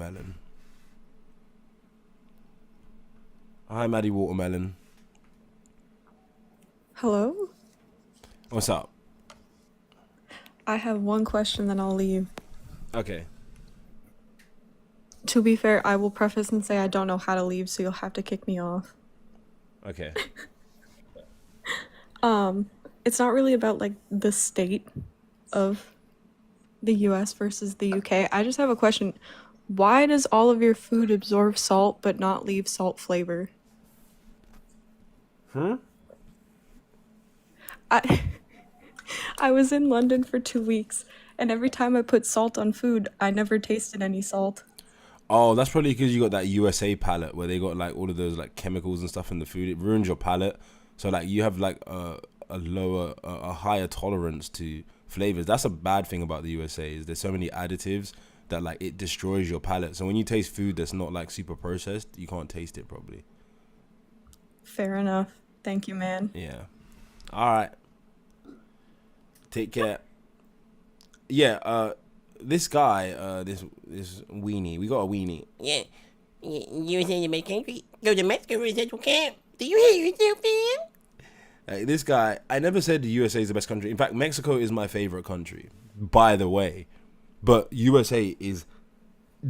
Watermelon. Hi, Maddie Watermelon. Hello? What's up? I have one question, then I'll leave. Okay. To be fair, I will preface and say I don't know how to leave, so you'll have to kick me off. Okay. It's not really about like the state of the US versus the UK. I just have a question. Why does all of your food absorb salt but not leave salt flavor? Hmm? I I was in London for 2 weeks, and every time I put salt on food, I never tasted any salt. Oh, that's probably because you got that USA palate where they got like all of those like chemicals and stuff in the food. It ruins your palate. So like you have like a higher tolerance to flavors. That's a bad thing about the USA is there's so many additives that like it destroys your palate. So when you taste food that's not like super processed, you can't taste it probably. Fair enough. Thank you, man. Yeah. All right. Take care. Yeah. This guy. This weenie. We got a weenie. Yeah. You say you make country? Go to Mexico or Central Camp. Do you hear yourself, man? This guy. I never said the USA is the best country. In fact, Mexico is my favorite country. By the way, but USA is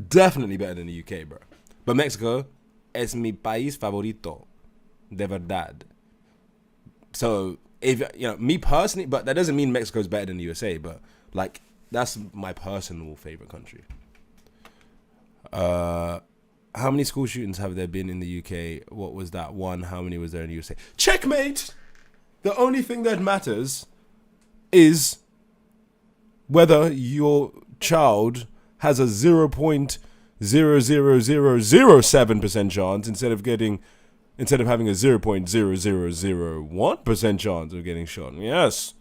definitely better than the UK, bro. But Mexico es mi país favorito, de verdad. So if you know me personally, but that doesn't mean Mexico's better than the USA. But like that's my personal favorite country. How many school shootings have there been in the UK? What was that one? How many was there in the USA? Checkmate. The only thing that matters is whether your child has a 0.00007% chance instead of having a 0.0001% chance of getting shot. Yes.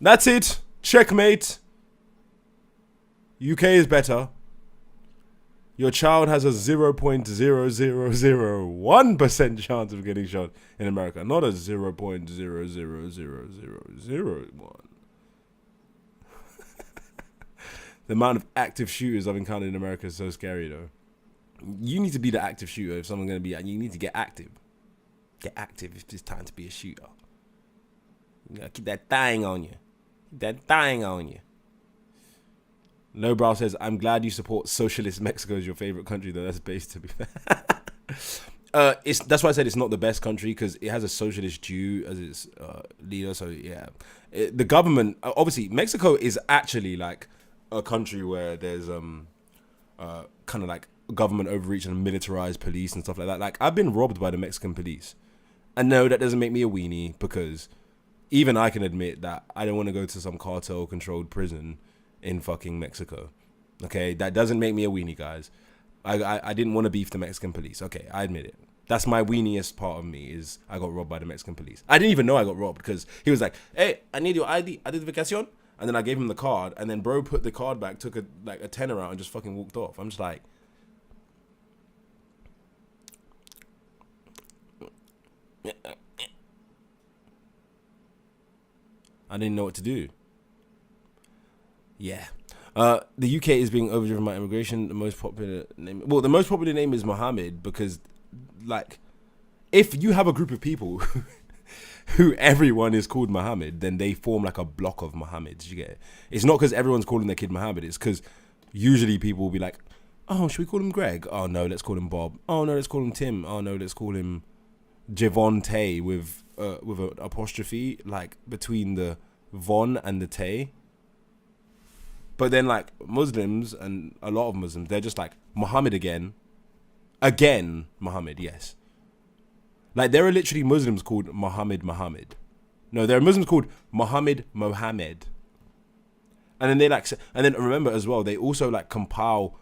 That's it. Checkmate. UK is better. Your child has a 0.00001% chance of getting shot in America, not a 0.0000001. The amount of active shooters I've encountered in America is so scary, though. You need to be the active shooter if someone's going to be... You need to get active. Get active if it's time to be a shooter. You gotta keep that thing on you. Keep that thing on you. Lowbrow says, I'm glad you support socialist Mexico as your favorite country, though. That's based, to be fair. That's why I said it's not the best country, because it has a socialist Jew as its leader. So, yeah. The government... Obviously, Mexico is actually, like... a country where there's kind of like government overreach and militarized police and stuff like that. Like I've been robbed by the Mexican police, and no, that doesn't make me a weenie, because even I can admit that I don't want to go to some cartel controlled prison in fucking Mexico. Okay, that doesn't make me a weenie, guys. I didn't want to beef the Mexican police. Okay, I admit it. That's my weeniest part of me, is I got robbed by the Mexican police. I didn't even know I got robbed, because he was like, hey, I need your ID, identificación. And then I gave him the card, and then bro put the card back, took a tenner out, and just fucking walked off. I'm just like, I didn't know what to do. Yeah. The UK is being overdriven by immigration. The most popular name is Mohammed, because, like, if you have a group of people who everyone is called Muhammad, then they form like a block of Muhammads. You get it? It's not because everyone's calling their kid Muhammad. It's because usually people will be like, oh, should we call him Greg? Oh, no, let's call him Bob. Oh, no, let's call him Tim. Oh, no, let's call him Javonte with an apostrophe, like between the Von and the Tay. But then like Muslims, and a lot of Muslims, they're just like Muhammad again. Again, Muhammad, yes. Like, there are literally Muslims called Muhammad. No, there are Muslims called Muhammad Mohammed. And then and then remember as well, they also like compile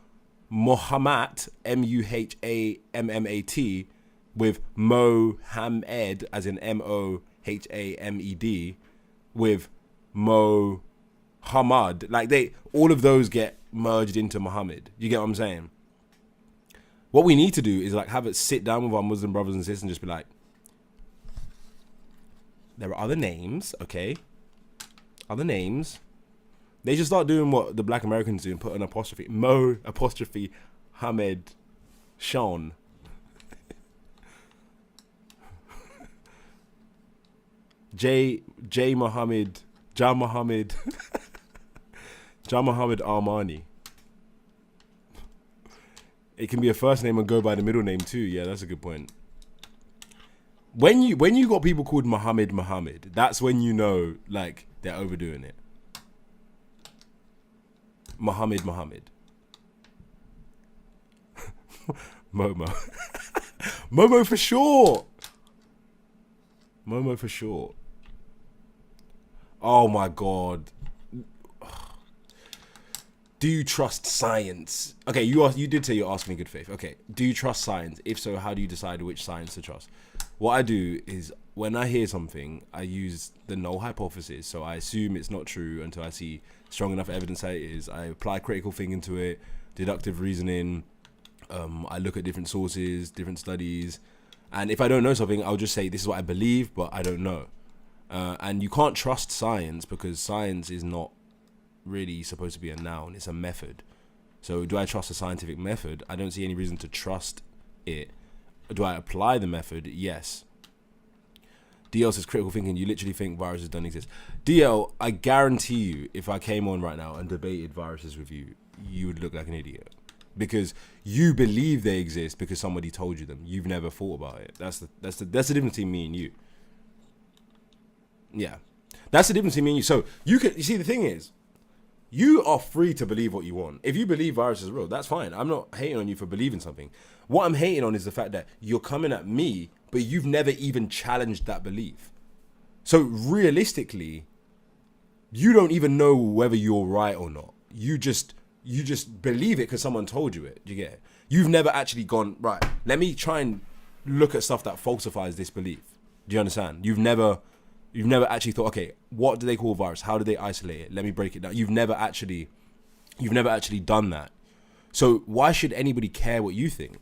Muhammad, Muhammat, with Mohammed, as in Mohamed, with Mohammad. Like, all of those get merged into Muhammad. You get what I'm saying? What we need to do is like have it sit down with our Muslim brothers and sisters and just be like, there are other names, okay? Other names They should start doing what the black Americans do and put an apostrophe. Mo apostrophe Hamed Sean. J Muhammad John Muhammad John Muhammad Armani. It can be a first name and go by the middle name too. Yeah, that's a good point. When you got people called Muhammad, that's when you know like they're overdoing it. Muhammad. Momo. Momo for sure. Momo for sure. Oh my God. Do you trust science? Okay, you did say you're asking me good faith. Okay, do you trust science? If so, how do you decide which science to trust? What I do is when I hear something, I use the null hypothesis. So I assume it's not true until I see strong enough evidence that it is. I apply critical thinking to it, deductive reasoning. I look at different sources, different studies. And if I don't know something, I'll just say this is what I believe, but I don't know. And you can't trust science because science is not really supposed to be a noun. It's a method. So do I trust a scientific method? I don't see any reason to trust it. Do I apply the method? Yes. DL says critical thinking. You literally think viruses don't exist. DL, I guarantee you, if I came on right now and debated viruses with you, you would look like an idiot. Because you believe they exist because somebody told you them. You've never thought about it. That's the difference between me and you. Yeah. That's the difference between me and you. So you see the thing is, you are free to believe what you want. If you believe viruses are real, that's fine. I'm not hating on you for believing something. What I'm hating on is the fact that you're coming at me, but you've never even challenged that belief. So realistically, you don't even know whether you're right or not. You just believe it because someone told you it. Do you get it? You've never actually gone, right, let me try and look at stuff that falsifies this belief. Do you understand? You've never actually thought, okay, what do they call a virus? How do they isolate it? Let me break it down. You've never actually done that. So why should anybody care what you think?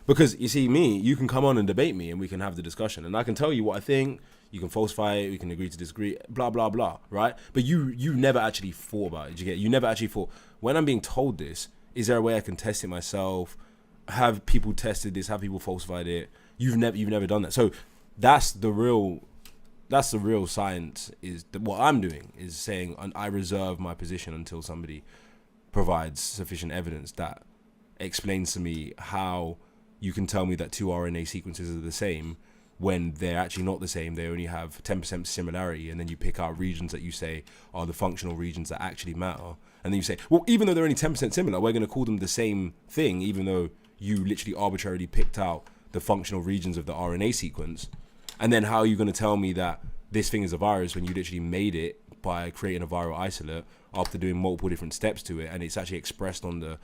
Because you see me, you can come on and debate me and we can have the discussion and I can tell you what I think. You can falsify it. We can agree to disagree, blah, blah, blah, right? But you never actually thought about it. Do you get it? You never actually thought, when I'm being told this, is there a way I can test it myself? Have people tested this? Have people falsified it? You've never done that. So that's the real science. Is what I'm doing is saying I reserve my position until somebody provides sufficient evidence that explains to me how you can tell me that two RNA sequences are the same when they're actually not the same. They only have 10% similarity, and then you pick out regions that you say are the functional regions that actually matter. And then you say, well, even though they're only 10% similar, we're going to call them the same thing, even though you literally arbitrarily picked out the functional regions of the RNA sequence. And then how are you going to tell me that this thing is a virus when you literally made it by creating a viral isolate after doing multiple different steps to it, and it's actually expressed on the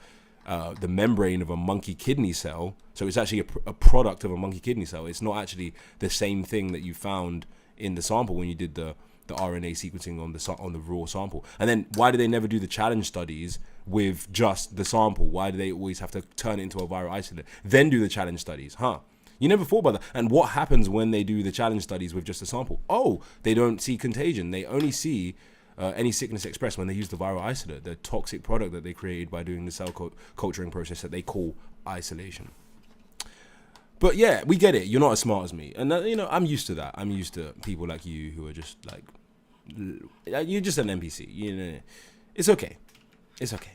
membrane of a monkey kidney cell. So it's actually a product of a monkey kidney cell. It's not actually the same thing that you found in the sample when you did the RNA sequencing on the raw sample. And then why do they never do the challenge studies with just the sample? Why do they always have to turn it into a viral isolate, then do the challenge studies? You never thought about that. And what happens when they do the challenge studies with just a sample? Oh, they don't see contagion. They only see any sickness expressed when they use the viral isolate, the toxic product that they created by doing the cell culturing process that they call isolation. But yeah, we get it. You're not as smart as me. And, I'm used to that. I'm used to people like you who are just like, you're just an NPC. It's okay. It's okay.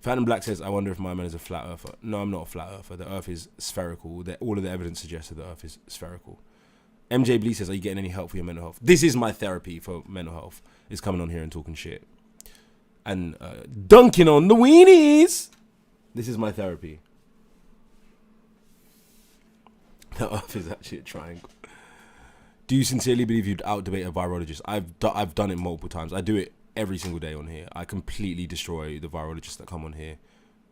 Phantom Black says, I wonder if my man is a flat earther. No, I'm not a flat earther. The earth is spherical. All of the evidence suggests that the earth is spherical. MJ Blee says, are you getting any help for your mental health? This is my therapy for mental health, is coming on here and talking shit. And dunking on the weenies. This is my therapy. The earth is actually a triangle. Do you sincerely believe you'd out-debate a virologist? I've done it multiple times. I do it every single day on here. I completely destroy the virologists that come on here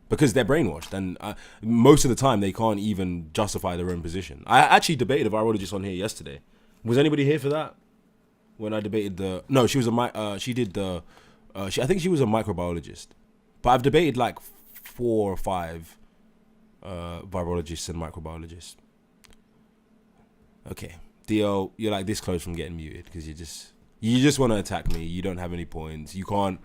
because they're brainwashed, and most of the time they can't even justify their own position. I actually debated a virologist on here yesterday. Was anybody here for that? When I debated I think she was a microbiologist, but I've debated like 4 or 5 virologists and microbiologists. Okay, DL, you're like this close from getting muted because you just want to attack me. You don't have any points. You can't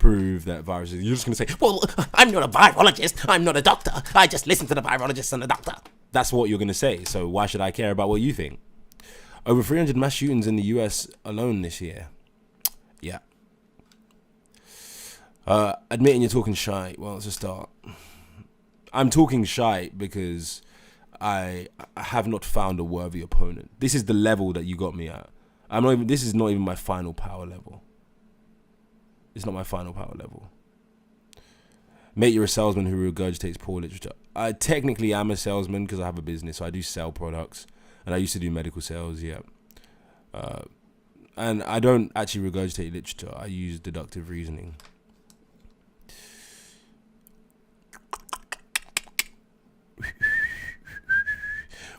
prove that viruses. You're just going to say, Well, I'm not a virologist. I'm not a doctor. I just listen to the virologist and the doctor. that's what you're going to say. So why should I care about what you think? Over 300 mass shootings in the US alone this year. Yeah. Admitting you're talking shite. Well, it's a start. I'm talking shite because I have not found a worthy opponent. This is the level that you got me at. This is not even my final power level. It's not my final power level. Mate, you're a salesman who regurgitates poor literature. I technically am a salesman because I have a business, so I do sell products, and I used to do medical sales. Yeah. And I don't actually regurgitate literature. I use deductive reasoning.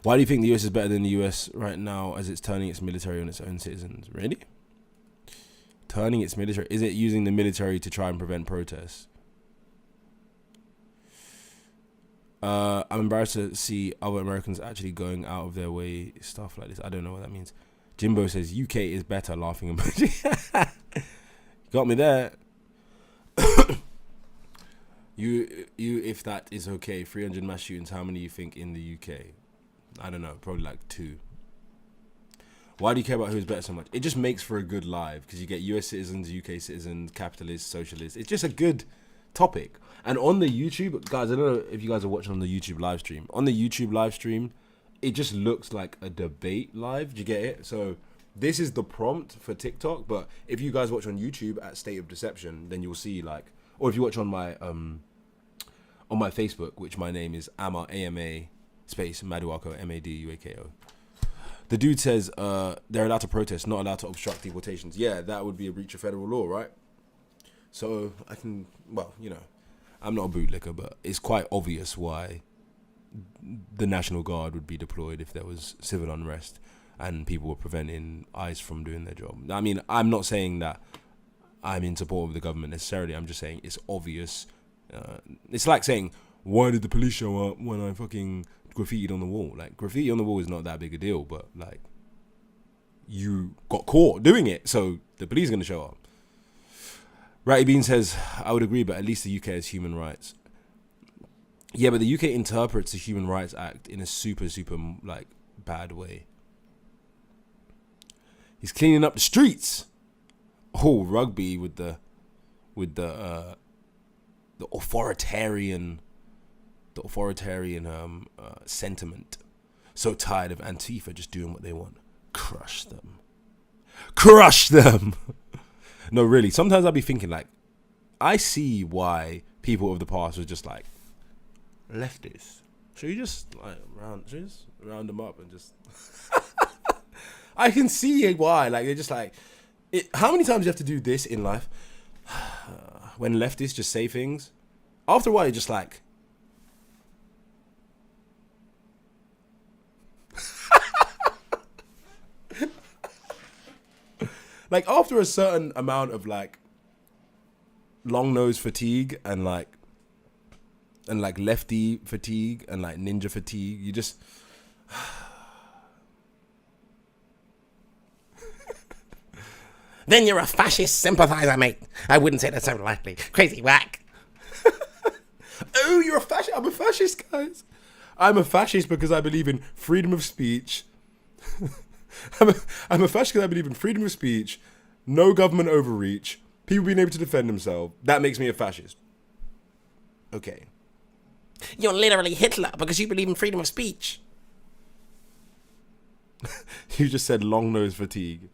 Why do you think the US is better than the US right now as it's turning its military on its own citizens? Really? Turning its military? Is it using the military to try and prevent protests? I'm embarrassed to see other Americans actually going out of their way, stuff like this. I don't know what that means. Jimbo says UK is better, laughing emoji. Got me there. You, if that is okay, 300 mass shootings, how many you think in the UK? I don't know, probably like 2. Why do you care about who's better so much? It just makes for a good live because you get US citizens, UK citizens, capitalists, socialists. It's just a good topic. And on the YouTube, guys, I don't know if you guys are watching on the YouTube live stream. On the YouTube live stream, it just looks like a debate live. Do you get it? So this is the prompt for TikTok. But if you guys watch on YouTube at State of Deception, then you'll see like, or if you watch on my Facebook, which my name is Ama, AMA, space, Maduako, MADUAKO. The dude says they're allowed to protest, not allowed to obstruct deportations. Yeah, that would be a breach of federal law, right? So I can, well, you know, I'm not a bootlicker, but it's quite obvious why the National Guard would be deployed if there was civil unrest and people were preventing ICE from doing their job. I mean, I'm not saying that I'm in support of the government necessarily. I'm just saying it's obvious. It's like saying, why did the police show up when I fucking graffitied on the wall? Like, graffiti on the wall is not that big a deal, but like, you got caught doing it, so the police are going to show up. Ratty Bean says, I would agree, but at least the UK has human rights. Yeah, but the UK interprets the Human Rights Act in a super, like, bad way. He's cleaning up the streets. Oh, rugby with the authoritarian sentiment. So tired of Antifa just doing what they want. Crush them. Crush them. No, really. Sometimes I'll be thinking like, I see why people of the past were just like, leftists. Should you just round them up and just? I can see why. Like they're just like, how many times do you have to do this in life? When leftists just say things, after a while you're just like. Like after a certain amount of like long nose fatigue and like lefty fatigue and like ninja fatigue, you just Then you're a fascist sympathizer, mate. I wouldn't say that so lightly. Crazy whack. Oh, you're a fascist. I'm a fascist, guys. I'm a fascist because I believe in freedom of speech. I'm a fascist because I believe in freedom of speech, no government overreach, people being able to defend themselves. That makes me a fascist. Okay. You're literally Hitler because you believe in freedom of speech. You just said long nose fatigue.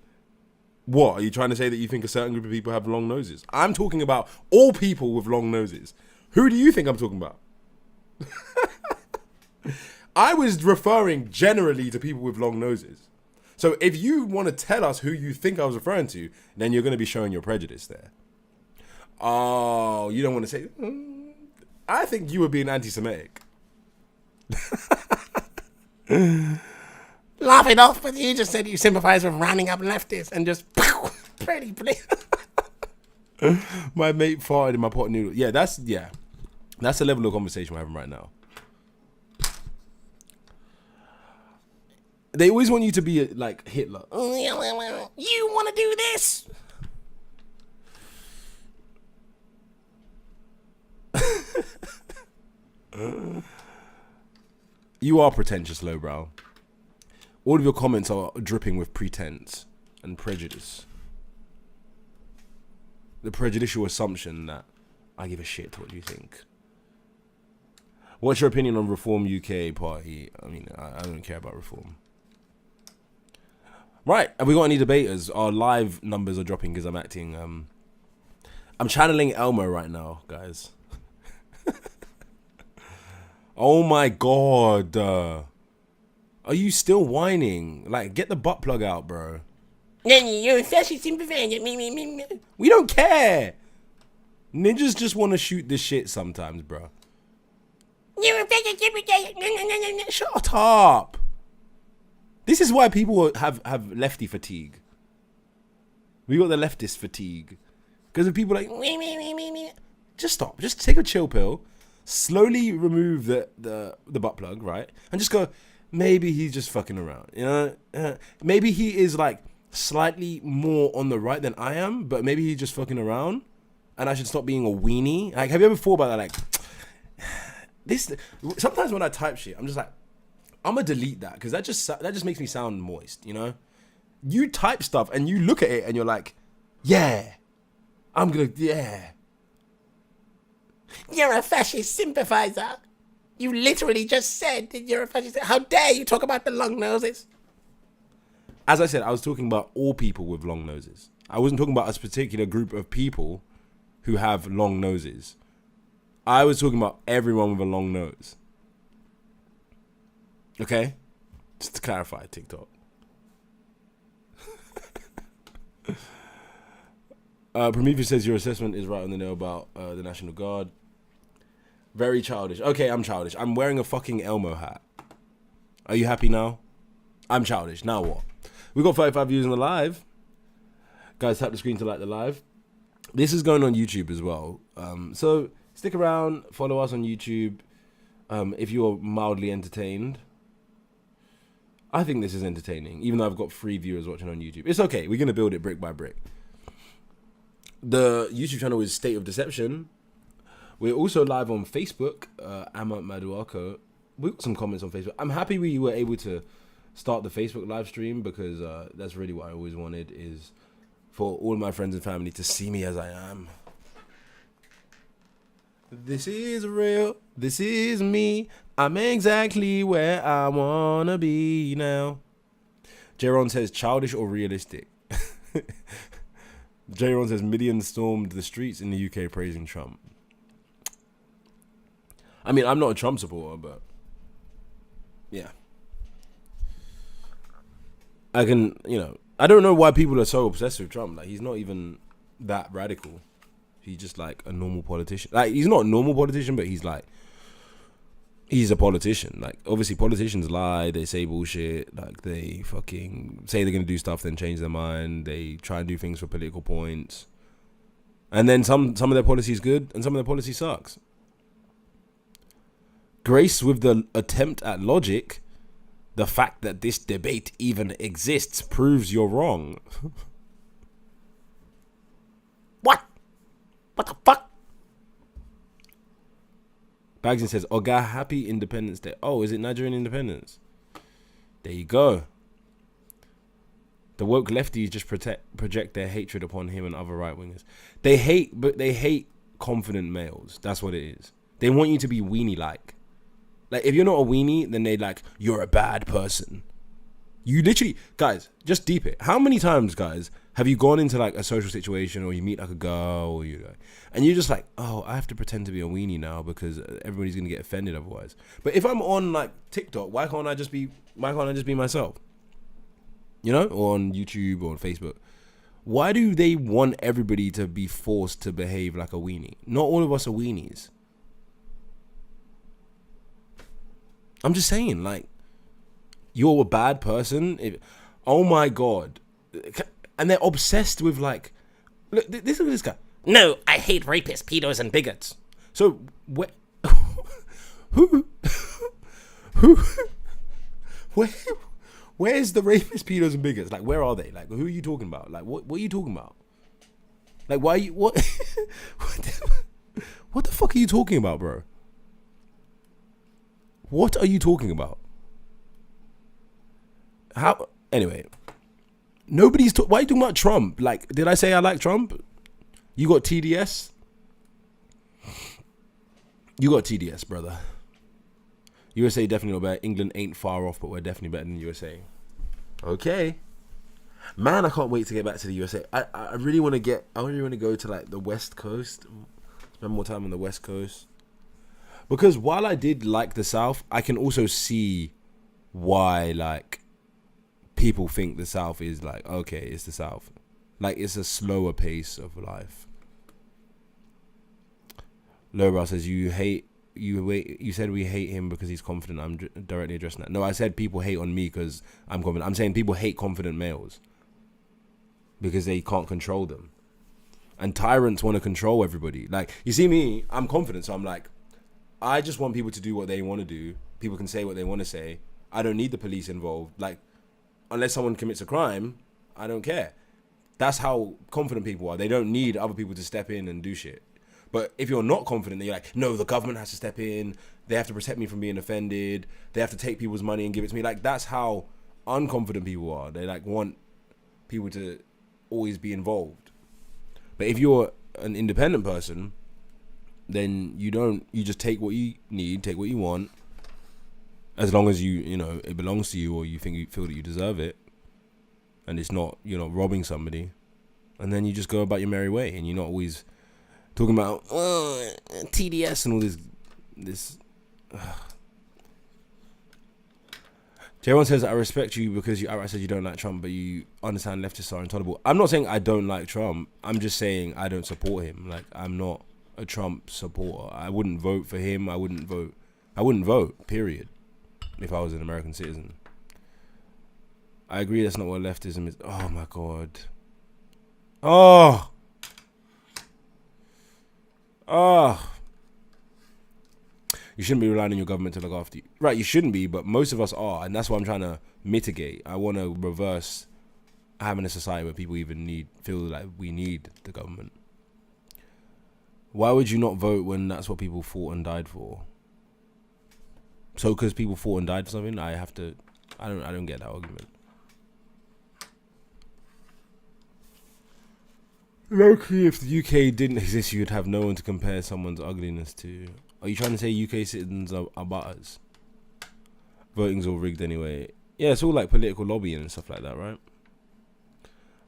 What? Are you trying to say that you think a certain group of people have long noses? I'm talking about all people with long noses. Who do you think I'm talking about? I was referring generally to people with long noses. So if you want to tell us who you think I was referring to, then you're going to be showing your prejudice there. Oh, you don't want to say... I think you were being anti-Semitic. Laugh it off, but you just said you sympathize with rounding up leftists and just... Pretty. My mate farted in my pot noodle. Yeah, that's the level of conversation we're having right now. They always want you to be like Hitler. You want to do this? You are pretentious, lowbrow. All of your comments are dripping with pretense and prejudice. The prejudicial assumption that I give a shit what you think. What's your opinion on Reform UK Party? I mean, I don't care about Reform. Right, have we got any debaters? Our live numbers are dropping because I'm acting... I'm channeling Elmo right now, guys. Oh my god. Are you still whining? Like, get the butt plug out, bro. You're a fascist sympathizer. We don't care. Ninjas just want to shoot this shit sometimes, bro. You're a fascist sympathizer. Shut up. This is why people have lefty fatigue. We got the leftist fatigue. Because of people like, just stop. Just take a chill pill. Slowly remove the butt plug, right? And just go, maybe he's just fucking around. You know? Maybe he is like slightly more on the right than I am, but maybe he's just fucking around. And I should stop being a weenie. Like, have you ever thought about that? Like, this. Sometimes when I type shit, I'm just like, I'm gonna delete that because that just makes me sound moist, you know? You type stuff and you look at it and you're like, yeah, yeah. You're a fascist sympathizer. You literally just said that you're a fascist. How dare you talk about the long noses? As I said, I was talking about all people with long noses. I wasn't talking about a particular group of people who have long noses. I was talking about everyone with a long nose. Okay? Just to clarify, TikTok. Prometheus says your assessment is right on the nail about the National Guard. Very childish. Okay, I'm childish. I'm wearing a fucking Elmo hat. Are you happy now? I'm childish. Now what? We got 35 views on the live. Guys, tap the screen to like the live. This is going on YouTube as well. So stick around, follow us on YouTube. If you're mildly entertained. I think this is entertaining, even though I've got 3 viewers watching on YouTube. It's okay. We're going to build it brick by brick. The YouTube channel is State of Deception. We're also live on Facebook, Amma Maduako. We got some comments on Facebook. I'm happy we were able to start the Facebook live stream because that's really what I always wanted, is for all of my friends and family to see me as I am. This is real. This is me. I'm exactly where I wanna be now. Jaron says childish or realistic. Jaron says millions stormed the streets in the UK praising Trump. I mean, I'm not a Trump supporter, but yeah. I can, I don't know why people are so obsessed with Trump. Like, he's not even that radical. He's just like a normal politician. Like, he's not a normal politician, but he's a politician. Like, obviously politicians lie, they say bullshit, like they fucking say they're gonna do stuff, then change their mind, they try and do things for political points. And then some of their policies good and some of their policy sucks. Grace with the attempt at logic, the fact that this debate even exists proves you're wrong. What? What the fuck? Bagsin says, Oga, happy Independence Day. Oh, is it Nigerian independence? There you go. The woke lefties just project their hatred upon him and other right-wingers. They hate confident males. That's what it is. They want you to be weenie-like. Like, if you're not a weenie, then they like, you're a bad person. You literally, guys, just deep it. How many times, guys, have you gone into like a social situation or you meet like a girl or and you're just like, oh, I have to pretend to be a weenie now because everybody's gonna get offended otherwise. But if I'm on like TikTok, why can't I just be myself? Or on YouTube or on Facebook. Why do they want everybody to be forced to behave like a weenie? Not all of us are weenies. I'm just saying, like, you're a bad person. Oh my God. And they're obsessed with like, look at this guy. No, I hate rapists, pedos, and bigots. So where's the rapists, pedos, and bigots? Like, where are they? Like, who are you talking about? Like, what are you talking about? Like, why are you, what What the fuck are you talking about, bro? What are you talking about? How? Anyway, nobody's. Why are you talking about Trump? Like, did I say I like Trump? You got TDS? You got TDS, brother. USA definitely not better. England ain't far off, but we're definitely better than USA. Okay. Man, I can't wait to get back to the USA. I really want to go to like the West Coast. Spend more time on the West Coast. Because while I did like the South, I can also see why like people think the South is like, okay, it's the South. Like, it's a slower pace of life. Lowbrow says, you said we hate him because he's confident. I'm directly addressing that. No, I said people hate on me because I'm confident. I'm saying people hate confident males because they can't control them. And tyrants want to control everybody. Like, you see me, I'm confident, so I'm like, I just want people to do what they want to do. People can say what they want to say. I don't need the police involved. Like, unless someone commits a crime, I don't care. That's how confident people are. They don't need other people to step in and do shit. But if you're not confident, then you're like, no, the government has to step in. They have to protect me from being offended. They have to take people's money and give it to me. Like, that's how unconfident people are. They like want people to always be involved. But if you're an independent person, then you just take what you need, take what you want, as long as you know it belongs to you, or you feel that you deserve it, and it's not, robbing somebody, and then you just go about your merry way, and you're not always talking about TDS and all this. J1 says, I respect you because you outright said you don't like Trump, but you understand leftists are intolerable. I'm not saying I don't like Trump. I'm just saying I don't support him. Like, I'm not a Trump supporter. I wouldn't vote for him. I wouldn't vote, period, if I was an American citizen. I agree that's not what leftism is. Oh, my God. Oh. You shouldn't be relying on your government to look after you. Right, you shouldn't be, but most of us are, and that's what I'm trying to mitigate. I want to reverse having a society where people feel like we need the government. Why would you not vote when that's what people fought and died for? So because people fought and died for something, I don't get that argument. Low-key, if the UK didn't exist, you'd have no one to compare someone's ugliness to. Are you trying to say UK citizens are butters? Voting's all rigged anyway. Yeah, it's all like political lobbying and stuff like that, right?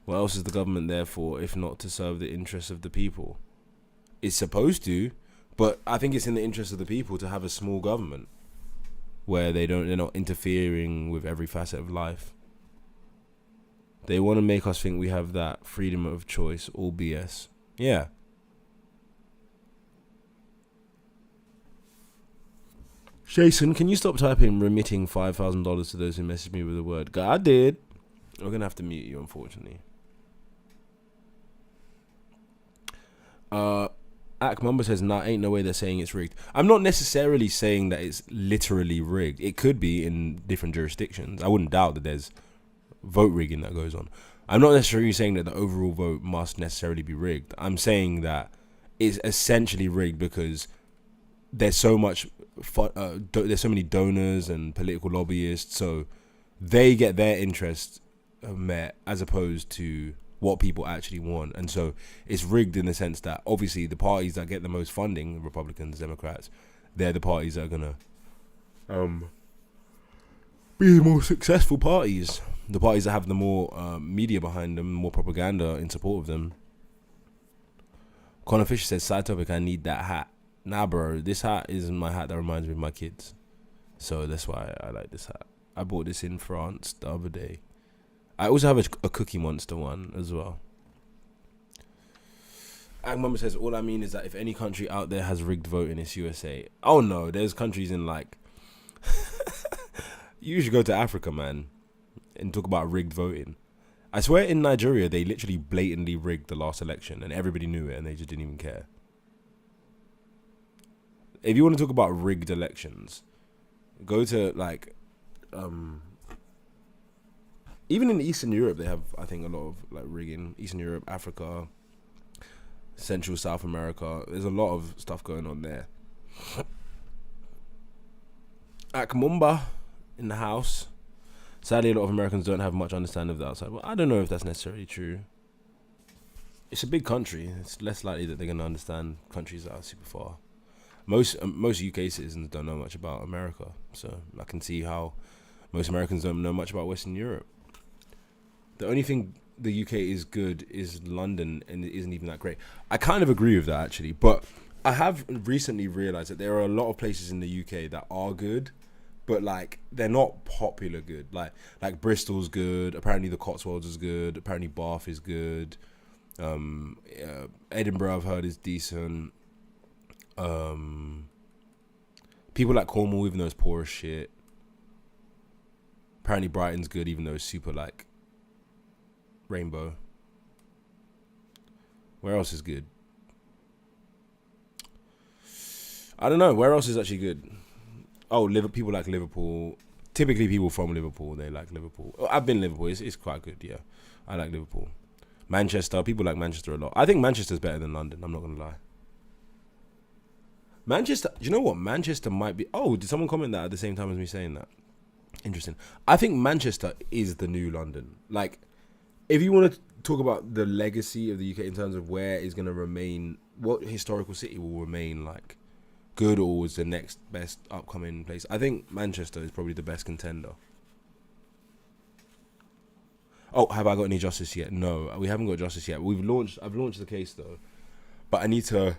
What else is the government there for if not to serve the interests of the people? It's supposed to, but I think it's in the interest of the people to have a small government where they're not interfering with every facet of life. They want to make us think we have that freedom of choice, all BS. Yeah. Jason, can you stop typing remitting $5,000 to those who messaged me with the word God? I did. We're going to have to mute you, unfortunately. Akmumba says, nah, ain't no way they're saying it's rigged. I'm not necessarily saying that it's literally rigged. It could be in different jurisdictions. I wouldn't doubt that there's vote rigging that goes on. I'm not necessarily saying that the overall vote must necessarily be rigged. I'm saying that it's essentially rigged because there's so many donors and political lobbyists, so they get their interests met as opposed to what people actually want. And so it's rigged in the sense that obviously the parties that get the most funding, Republicans, Democrats, they're the parties that are gonna be the more successful parties. The parties that have the more media behind them, more propaganda in support of them. Connor Fisher says, side topic, I need that hat. Nah, bro, this hat is my hat that reminds me of my kids. So that's why I like this hat. I bought this in France the other day. I also have a Cookie Monster one as well. Agmama says, all I mean is that if any country out there has rigged voting, it's USA. Oh no, there's countries in like... You should go to Africa, man, and talk about rigged voting. I swear in Nigeria, they literally blatantly rigged the last election and everybody knew it and they just didn't even care. If you want to talk about rigged elections, go to like... even in Eastern Europe, they have, I think, a lot of like rigging. Eastern Europe, Africa. Central South America. There's a lot of stuff going on there. Akmumba in the house. Sadly, a lot of Americans don't have much understanding of the outside. Well, I don't know if that's necessarily true. It's a big country. It's less likely that they're going to understand countries that are super far. Most UK citizens don't know much about America, so I can see how most Americans don't know much about Western Europe. The only thing the UK is good is London, and it isn't even that great. I kind of agree with that, actually, but I have recently realised that there are a lot of places in the UK that are good, but like they're not popular good. Like Bristol's good. Apparently the Cotswolds is good. Apparently Bath is good. Edinburgh I've heard is decent. People like Cornwall, even though it's poor as shit. Apparently Brighton's good, even though it's super like rainbow. Where else is good? I don't know. Where else is actually good? Oh, people like Liverpool. Typically people from Liverpool, they like Liverpool. I've been Liverpool. It's quite good, yeah. I like Liverpool. Manchester, people like Manchester a lot. I think Manchester's better than London, I'm not going to lie. Manchester, do you know what? Manchester might be... Oh, did someone comment that at the same time as me saying that? Interesting. I think Manchester is the new London. Like, if you want to talk about the legacy of the UK in terms of where it's going to remain, what historical city will remain, like, good or is the next best upcoming place, I think Manchester is probably the best contender. Oh, have I got any justice yet? No, we haven't got justice yet. I've launched the case though, but I need to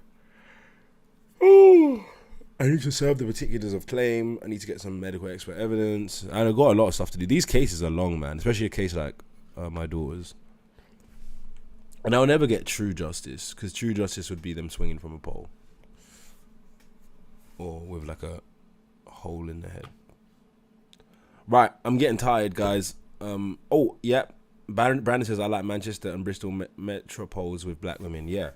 serve the particulars of claim. I need to get some medical expert evidence. And I've got a lot of stuff to do. These cases are long, man, especially a case like my daughter's. And I'll never get true justice, because true justice would be them swinging from a pole. Or with like a hole in the head. Right, I'm getting tired, guys. Oh, yeah. Brandon says, I like Manchester and Bristol metropoles with black women. Yeah.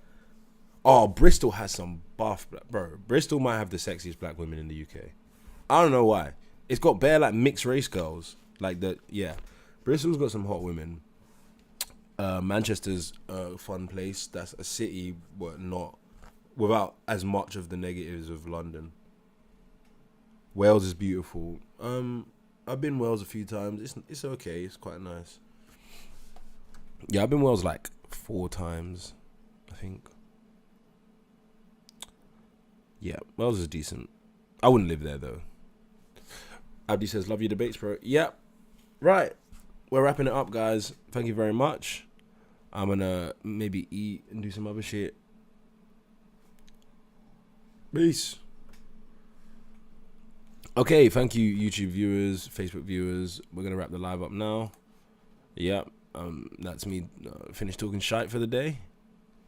Oh, Bristol has some buff, bro. Bristol might have the sexiest black women in the UK. I don't know why. It's got bare like mixed race girls. Like the, yeah. Bristol's got some hot women. Manchester's a fun place. That's a city, but not without as much of the negatives of London. Wales is beautiful. I've been Wales a few times. It's okay. It's quite nice. Yeah, I've been Wales like 4 times, I think. Yeah, Wales is decent. I wouldn't live there though. Abdi says, love your debates, bro. Yep. Right. We're wrapping it up, guys. Thank you very much. I'm gonna maybe eat and do some other shit. Peace. Okay, thank you, YouTube viewers, Facebook viewers. We're gonna wrap the live up now. Yep. That's me finished talking shite for the day.